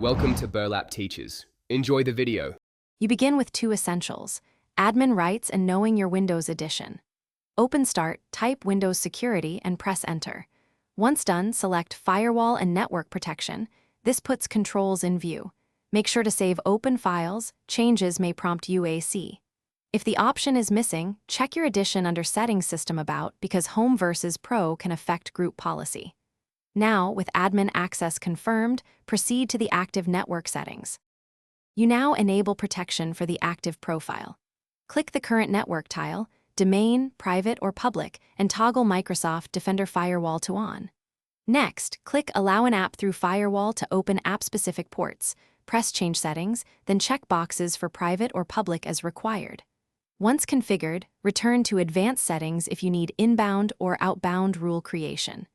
Welcome to Burlap Teachers. Enjoy the video. You begin with two essentials: admin rights and knowing your Windows edition. Open Start, type Windows Security and press Enter. Once done, select Firewall and Network Protection. This puts controls in view. Make sure to save open files. Changes may prompt UAC. If the option is missing, check your edition under Settings System About because Home versus Pro can affect group policy. Now, with admin access confirmed, proceed to the active network settings. You now enable protection for the active profile. Click the current network tile, domain, private or public, and toggle Microsoft Defender Firewall to on. Next, click Allow an app through Firewall to open app-specific ports. Press Change Settings, then check boxes for private or public as required. Once configured, return to Advanced Settings if you need inbound or outbound rule creation.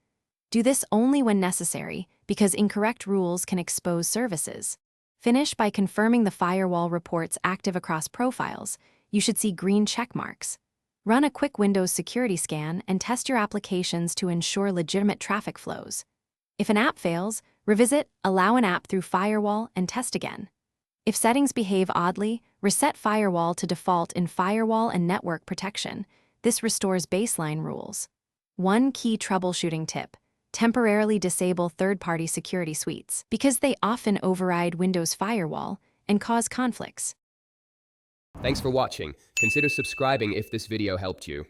Do this only when necessary, because incorrect rules can expose services. Finish by confirming the firewall reports active across profiles. You should see green check marks. Run a quick Windows security scan and test your applications to ensure legitimate traffic flows. If an app fails, revisit Allow an app through Firewall and test again. If settings behave oddly, reset Firewall to default in Firewall and Network Protection. This restores baseline rules. One key troubleshooting tip: temporarily disable third-party security suites because they often override Windows Firewall and cause conflicts. Thanks for watching. Consider subscribing if this video helped you.